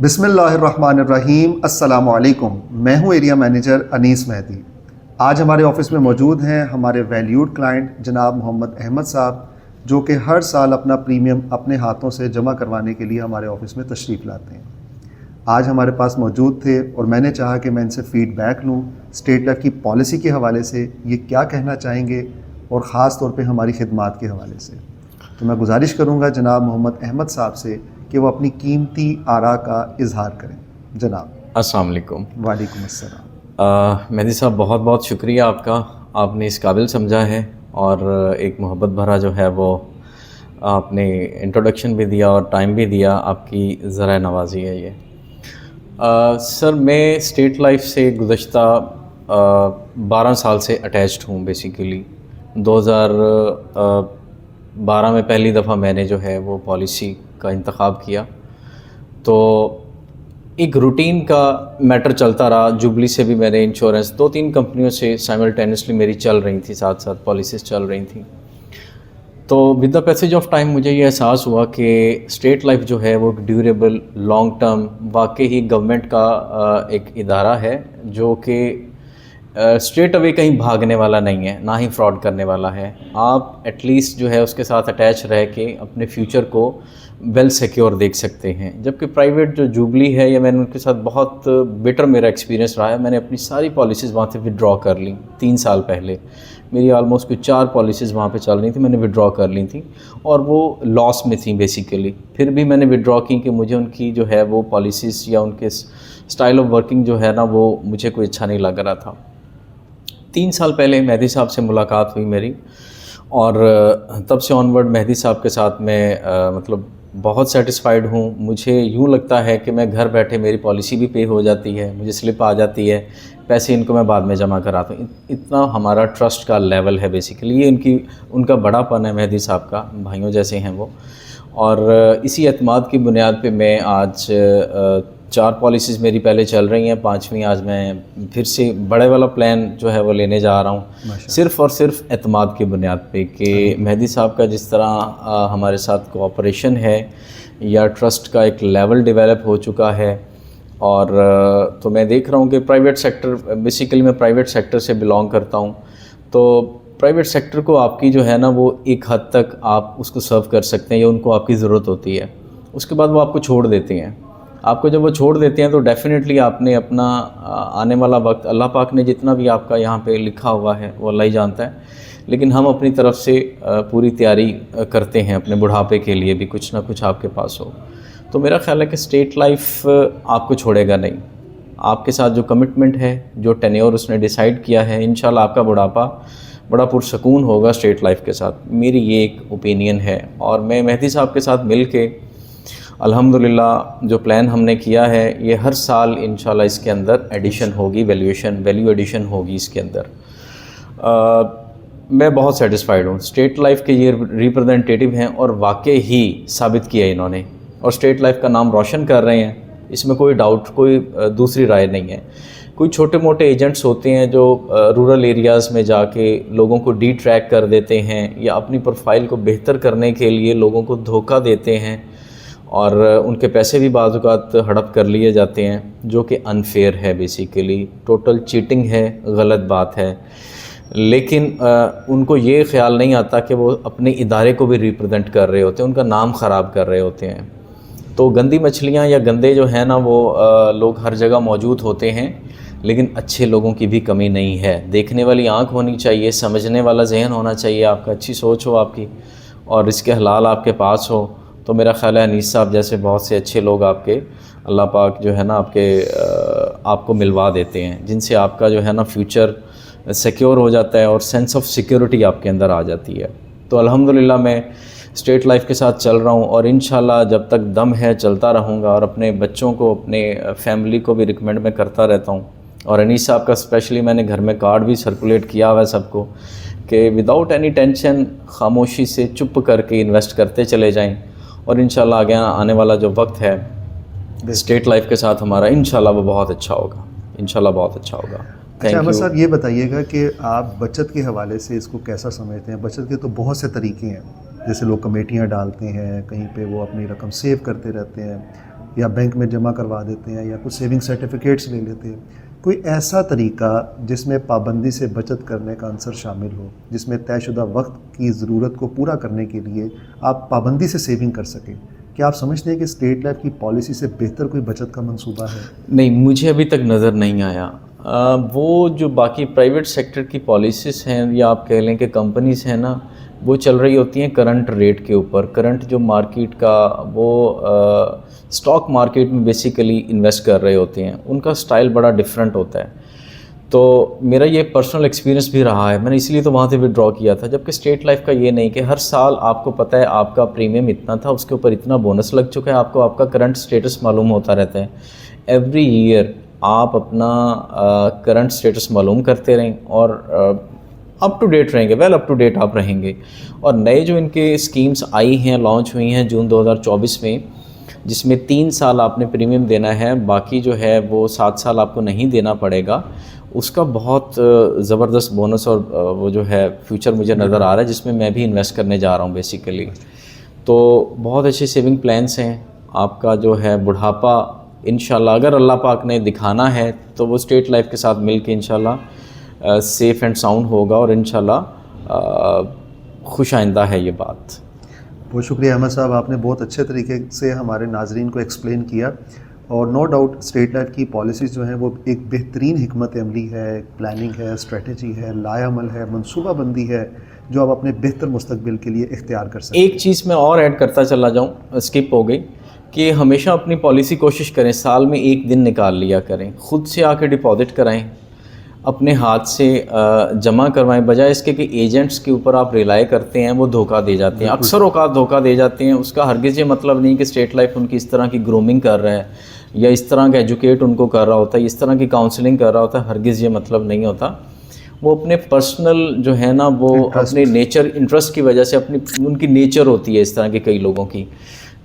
بسم اللہ الرحمن الرحیم۔ السلام علیکم، میں ہوں ایریا مینیجر انیس مہدی۔ آج ہمارے آفس میں موجود ہیں ہمارے ویلیوڈ کلائنٹ جناب محمد احمد صاحب، جو کہ ہر سال اپنا پریمیم اپنے ہاتھوں سے جمع کروانے کے لیے ہمارے آفس میں تشریف لاتے ہیں۔ آج ہمارے پاس موجود تھے اور میں نے چاہا کہ میں ان سے فیڈ بیک لوں اسٹیٹ لائف کی پالیسی کے حوالے سے، یہ کیا کہنا چاہیں گے اور خاص طور پہ ہماری خدمات کے حوالے سے۔ تو میں گزارش کروں گا جناب محمد احمد صاحب سے کہ وہ اپنی قیمتی آراء کا اظہار کریں۔ جناب السلام علیکم۔ وعلیکم السلام۔ مہدی صاحب، بہت بہت شکریہ آپ کا، آپ نے اس قابل سمجھا ہے اور ایک محبت بھرا جو ہے وہ آپ نے انٹروڈکشن بھی دیا اور ٹائم بھی دیا، آپ کی ذرائع نوازی ہے یہ۔ سر، میں اسٹیٹ لائف سے گزشتہ 12 سال سے اٹیچڈ ہوں بیسیکلی۔ 2012 میں پہلی دفعہ میں نے جو ہے وہ پالیسی کا انتخاب کیا، تو ایک روٹین کا میٹر چلتا رہا۔ جوبلی سے بھی میں نے انشورنس 2-3 کمپنیوں سے سائملٹینیسلی میری چل رہی تھی، ساتھ ساتھ پالیسیز چل رہی تھیں۔ تو with the passage of time مجھے یہ احساس ہوا کہ اسٹیٹ لائف جو ہے وہ ڈیوریبل، لانگ ٹرم، واقعی ہی گورنمنٹ کا ایک ادارہ ہے جو کہ اسٹریٹ اوے کہیں بھاگنے والا نہیں ہے، نہ ہی فراڈ کرنے والا ہے۔ آپ ایٹ لیسٹ جو ہے اس کے ساتھ اٹیچ رہ کے اپنے فیوچر کو ویل سیکیور دیکھ سکتے ہیں۔ جبکہ پرائیویٹ جو جوبلی ہے، یا میں نے ان کے ساتھ بہت بیٹر میرا ایکسپیرینس رہا ہے۔ میں نے اپنی ساری پالیسیز وہاں سے ودرا کر لیں 3 سال پہلے۔ میری آلموسٹ کوئی 4 پالیسیز وہاں پہ چل رہی تھیں، میں نے ودرا کر لی تھیں اور وہ لاس میں تھیں بیسیکلی۔ پھر بھی میں نے ودرا کی کہ مجھے ان کی جو ہے وہ پالیسیز یا ان کے اسٹائل آف ورکنگ جو ہے نا، وہ مجھے کوئی اچھا نہیں لگ رہا تھا۔ 3 سال پہلے مہدی صاحب سے ملاقات ہوئی میری، اور تب سے آنورڈ مہدی صاحب کے ساتھ میں مطلب بہت سیٹسفائیڈ ہوں۔ مجھے یوں لگتا ہے کہ میں گھر بیٹھے میری پالیسی بھی پے ہو جاتی ہے، مجھے سلپ آ جاتی ہے، پیسے ان کو میں بعد میں جمع کراتا ہوں۔ اتنا ہمارا ٹرسٹ کا لیول ہے بیسیکلی۔ یہ ان کا بڑا پن ہے مہدی صاحب کا، بھائیوں جیسے ہیں وہ۔ اور اسی اعتماد کی بنیاد پہ میں آج 4 پالیسیز میری پہلے چل رہی ہیں، 5ویں آج میں پھر سے بڑے والا پلان جو ہے وہ لینے جا رہا ہوں، صرف اور صرف اعتماد کی بنیاد پہ کہ مہدی صاحب کا جس طرح ہمارے ساتھ کوآپریشن ہے یا ٹرسٹ کا ایک لیول ڈیولپ ہو چکا ہے۔ اور تو میں دیکھ رہا ہوں کہ پرائیویٹ سیکٹر، بیسیکلی میں پرائیویٹ سیکٹر سے بلانگ کرتا ہوں، تو پرائیویٹ سیکٹر کو آپ کی جو ہے نا وہ ایک حد تک آپ اس کو سرو کر سکتے ہیں یا ان کو آپ کی ضرورت ہوتی ہے، اس کے بعد وہ آپ کو چھوڑ دیتے ہیں۔ آپ کو جب وہ چھوڑ دیتے ہیں تو ڈیفینیٹلی آپ نے اپنا آنے والا وقت، اللہ پاک نے جتنا بھی آپ کا یہاں پہ لکھا ہوا ہے وہ اللہ ہی جانتا ہے، لیکن ہم اپنی طرف سے پوری تیاری کرتے ہیں اپنے بڑھاپے کے لیے بھی کچھ نہ کچھ آپ کے پاس ہو۔ تو میرا خیال ہے کہ اسٹیٹ لائف آپ کو چھوڑے گا نہیں۔ آپ کے ساتھ جو کمٹمنٹ ہے، جو ٹینیور اس نے ڈیسائیڈ کیا ہے، انشاءاللہ آپ کا بڑھاپا بڑا پرسکون ہوگا اسٹیٹ لائف کے ساتھ۔ میری یہ ایک اوپینین ہے، اور میں مہدی صاحب کے ساتھ مل کے الحمدللہ جو پلان ہم نے کیا ہے، یہ ہر سال انشاءاللہ اس کے اندر ایڈیشن ہوگی، ویلیو ایڈیشن ہوگی اس کے اندر۔ میں بہت سیٹسفائیڈ ہوں۔ اسٹیٹ لائف کے یہ ریپرزینٹیٹیو ہیں اور واقعی ہی ثابت کیا انہوں نے، اور اسٹیٹ لائف کا نام روشن کر رہے ہیں، اس میں کوئی ڈاؤٹ، کوئی دوسری رائے نہیں ہے۔ کوئی چھوٹے موٹے ایجنٹس ہوتے ہیں جو رورل ایریاز میں جا کے لوگوں کو ڈی ٹریک کر دیتے ہیں یا اپنی پروفائل کو بہتر کرنے کے لیے لوگوں کو دھوکہ دیتے ہیں، اور ان کے پیسے بھی بعض اوقات ہڑپ کر لیے جاتے ہیں، جو کہ انفیئر ہے بیسیکلی، ٹوٹل چیٹنگ ہے، غلط بات ہے۔ لیکن ان کو یہ خیال نہیں آتا کہ وہ اپنے ادارے کو بھی ریپرزینٹ کر رہے ہوتے ہیں، ان کا نام خراب کر رہے ہوتے ہیں۔ تو گندی مچھلیاں یا گندے جو ہیں نا، وہ لوگ ہر جگہ موجود ہوتے ہیں، لیکن اچھے لوگوں کی بھی کمی نہیں ہے۔ دیکھنے والی آنکھ ہونی چاہیے، سمجھنے والا ذہن ہونا چاہیے آپ کا، اچھی سوچ ہو آپ کی، اور اس کے حلال آپ کے پاس ہو۔ تو میرا خیال ہے انیس صاحب جیسے بہت سے اچھے لوگ آپ کے اللہ پاک جو ہے نا آپ کو ملوا دیتے ہیں، جن سے آپ کا جو ہے نا فیوچر سیکیور ہو جاتا ہے اور سینس آف سیکیورٹی آپ کے اندر آ جاتی ہے۔ تو الحمدللہ میں اسٹیٹ لائف کے ساتھ چل رہا ہوں، اور انشاءاللہ جب تک دم ہے چلتا رہوں گا، اور اپنے بچوں کو، اپنے فیملی کو بھی ریکمینڈ میں کرتا رہتا ہوں۔ اور انیس صاحب کا اسپیشلی میں نے گھر میں کارڈ بھی سرکولیٹ کیا ہوا ہے سب کو کہ وداؤٹ اینی ٹینشن، خاموشی سے چپ کر کے انویسٹ کرتے چلے جائیں، اور انشاءاللہ آگے آنے والا جو وقت ہے اسٹیٹ لائف کے ساتھ ہمارا، انشاءاللہ وہ بہت اچھا ہوگا، انشاءاللہ بہت اچھا ہوگا۔ اچھا احمد صاحب، یہ بتائیے گا کہ آپ بچت کے حوالے سے اس کو کیسا سمجھتے ہیں؟ بچت کے تو بہت سے طریقے ہیں، جیسے لوگ کمیٹیاں ڈالتے ہیں، کہیں پہ وہ اپنی رقم سیو کرتے رہتے ہیں، یا بینک میں جمع کروا دیتے ہیں یا کچھ سیونگ سرٹیفکیٹس لے لیتے ہیں. کوئی ایسا طریقہ جس میں پابندی سے بچت کرنے کا عنصر شامل ہو, جس میں طے شدہ وقت کی ضرورت کو پورا کرنے کے لیے آپ پابندی سے سیونگ کر سکیں؟ کیا آپ سمجھتے ہیں کہ اسٹیٹ لائف کی پالیسی سے بہتر کوئی بچت کا منصوبہ ہے؟ نہیں, مجھے ابھی تک نظر نہیں آیا. وہ جو باقی پرائیویٹ سیکٹر کی پالیسیز ہیں یا آپ کہہ لیں کہ کمپنیز ہیں نا, وہ چل رہی ہوتی ہیں کرنٹ ریٹ کے اوپر. کرنٹ جو مارکیٹ کا وہ اسٹاک مارکیٹ میں بیسیکلی انویسٹ کر رہے ہوتے ہیں, ان کا سٹائل بڑا ڈفرینٹ ہوتا ہے. تو میرا یہ پرسنل ایکسپیرینس بھی رہا ہے, میں نے اس لیے تو وہاں سے وڈرا کیا تھا. جبکہ اسٹیٹ لائف کا یہ نہیں کہ ہر سال آپ کو پتہ ہے آپ کا پریمیم اتنا تھا, اس کے اوپر اتنا بونس لگ چکا ہے, آپ کا کرنٹ سٹیٹس معلوم ہوتا رہتا ہے. ایوری ایئر آپ اپنا کرنٹ سٹیٹس معلوم کرتے رہیں اور اپ ٹو ڈیٹ رہیں گے, ویل اپ ٹو ڈیٹ آپ رہیں گے. اور نئے جو ان کے اسکیمز آئی ہیں, لانچ ہوئی ہیں جون 2024 میں, جس میں 3 سال آپ نے پریمیم دینا ہے, باقی جو ہے وہ 7 سال آپ کو نہیں دینا پڑے گا. اس کا بہت زبردست بونس اور وہ جو ہے فیوچر مجھے نظر آ رہا ہے, جس میں میں بھی انویسٹ کرنے جا رہا ہوں بیسیکلی. تو بہت اچھے سیونگ پلانس ہیں. آپ کا جو ہے بڑھاپا انشاءاللہ اگر اللہ پاک نے دکھانا ہے تو وہ اسٹیٹ لائف کے ساتھ مل کے انشاءاللہ سیف اینڈ ساؤنڈ ہوگا, اور انشاءاللہ خوش آئندہ ہے یہ بات. بہت شکریہ احمد صاحب, آپ نے بہت اچھے طریقے سے ہمارے ناظرین کو ایکسپلین کیا. اور نو ڈاؤٹ اسٹیٹ لائف کی پالیسیز جو ہیں وہ ایک بہترین حکمت عملی ہے, پلاننگ ہے, اسٹریٹجی ہے, لائے عمل ہے, منصوبہ بندی ہے, جو آپ اپنے بہتر مستقبل کے لیے اختیار کر سکیں. ایک چیز میں اور ایڈ کرتا چلا جاؤں, اسکپ ہو گئی, کہ ہمیشہ اپنی پالیسی کوشش کریں سال میں 1 دن نکال لیا کریں, خود سے آ کے ڈپازٹ کرائیں, اپنے ہاتھ سے جمع کروائیں, بجائے اس کے کہ ایجنٹس کے اوپر آپ ریلائی کرتے ہیں وہ دھوکہ دے جاتے ہیں. اکثر اوقات دھوکہ دے جاتے ہیں. اس کا ہرگز یہ مطلب نہیں کہ اسٹیٹ لائف ان کی اس طرح کی گرومنگ کر رہا ہے یا اس طرح کا ایجوکیٹ ان کو کر رہا ہوتا ہے, اس طرح کی کاؤنسلنگ کر رہا ہوتا ہے. ہرگز یہ مطلب نہیں ہوتا. وہ اپنے پرسنل جو ہے نا, وہ اپنے نیچر انٹرسٹ کی وجہ سے, ان کی نیچر ہوتی ہے اس طرح کے کئی لوگوں کی.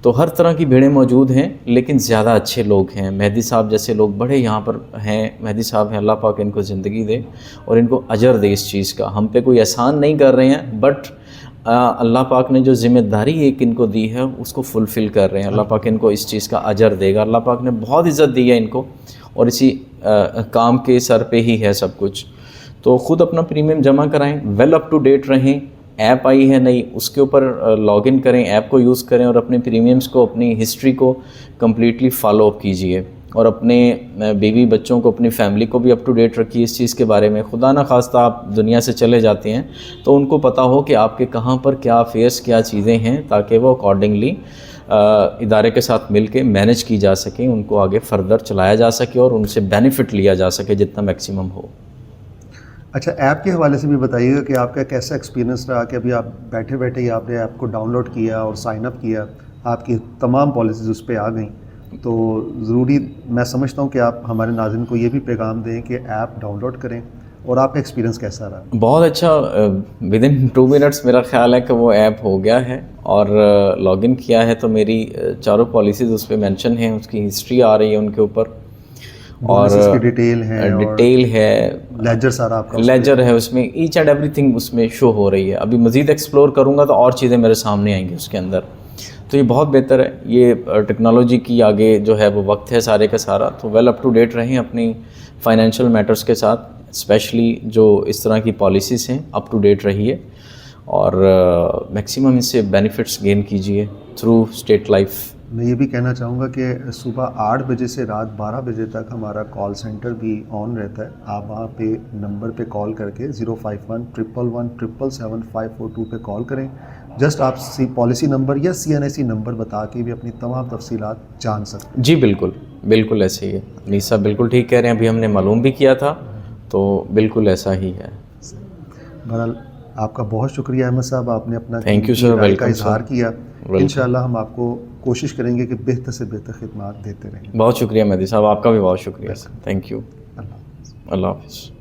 تو ہر طرح کی بھیڑیں موجود ہیں, لیکن زیادہ اچھے لوگ ہیں. مہدی صاحب جیسے لوگ بڑے یہاں پر ہیں. مہدی صاحب ہیں, اللہ پاک ان کو زندگی دے اور ان کو اجر دے اس چیز کا. ہم پہ کوئی احسان نہیں کر رہے ہیں, بٹ اللہ پاک نے جو ذمہ داری ایک ان کو دی ہے اس کو فلفل کر رہے ہیں. اللہ پاک ان کو اس چیز کا اجر دے گا. اللہ پاک نے بہت عزت دی ہے ان کو, اور اسی کام کے سر پہ ہی ہے سب کچھ. تو خود اپنا پریمیم جمع کرائیں, ویل اپ ٹو ڈیٹ رہیں. ایپ آئی ہے نئی, اس کے اوپر لاگ ان کریں, ایپ کو یوز کریں, اور اپنے پریمیمز کو, اپنی ہسٹری کو کمپلیٹلی فالو اپ کیجئے, اور اپنے بیوی بچوں کو, اپنی فیملی کو بھی اپ ٹو ڈیٹ رکھیے اس چیز کے بارے میں. خدا نہ خواستہ آپ دنیا سے چلے جاتے ہیں تو ان کو پتہ ہو کہ آپ کے کہاں پر کیا افیئرس, کیا چیزیں ہیں, تاکہ وہ اکارڈنگلی ادارے کے ساتھ مل کے مینیج کی جا سکیں, ان کو آگے فردر چلایا جا سکے اور ان سے بینیفٹ لیا جا سکے جتنا میکسیمم ہو. اچھا, ایپ کے حوالے سے بھی بتائیے گا کہ آپ کا کیسا ایکسپیرینس رہا کہ ابھی آپ بیٹھے بیٹھے ہی آپ نے ایپ کو ڈاؤن لوڈ کیا اور سائن اپ کیا, آپ کی تمام پالیسیز اس پہ آ گئیں. تو ضروری میں سمجھتا ہوں کہ آپ ہمارے ناظرین کو یہ بھی پیغام دیں کہ ایپ ڈاؤن لوڈ کریں. اور آپ کا ایکسپیرینس کیسا رہا؟ بہت اچھا. ود ان 2 منٹس میرا خیال ہے کہ وہ ایپ ہو گیا ہے, اور لاگ ان کیا ہے تو میری 4 پالیسیز اس پہ مینشن ہیں, اس کی ہسٹری آ رہی ہے ان کے اوپر, اور ڈیٹیل ہے, لیجر سارا آپ کا لیجر ہے اس میں, ایچ اینڈ ایوری تھنگ اس میں شو ہو رہی ہے. ابھی مزید ایکسپلور کروں گا تو اور چیزیں میرے سامنے آئیں گی اس کے اندر. تو یہ بہت بہتر ہے. یہ ٹیکنالوجی کی آگے جو ہے وہ وقت ہے سارے کا سارا. تو ویل اپ ٹو ڈیٹ رہیں اپنی فائنینشیل میٹرز کے ساتھ, اسپیشلی جو اس طرح کی پالیسیز ہیں, اپ ٹو ڈیٹ رہیے, اور میکسیمم اس سے بینیفٹس گین کیجیے تھرو اسٹیٹ لائف. میں یہ بھی کہنا چاہوں گا کہ صبح 8 بجے سے رات 12 بجے تک ہمارا کال سینٹر بھی آن رہتا ہے. آپ وہاں پہ نمبر پہ کال کر کے 051-111-777-542 پہ کال کریں. جسٹ آپ پالیسی نمبر یا CNIC نمبر بتا کے بھی اپنی تمام تفصیلات جان سکتے ہیں. جی بالکل بالکل ایسے ہی ہے. انیس صاحب بالکل ٹھیک کہہ رہے ہیں, ابھی ہم نے معلوم بھی کیا تھا, تو بالکل ایسا ہی ہے. بہرحال آپ کا بہت شکریہ احمد صاحب, آپ نے اپنا تھینک یو سر, ویلکم کا اظہار کیا. انشاءاللہ ہم آپ کو کوشش کریں گے کہ بہتر سے بہتر خدمات دیتے رہیں. بہت شکریہ مہدی صاحب, آپ کا بھی بہت شکریہ. Thank you. اللہ حافظ.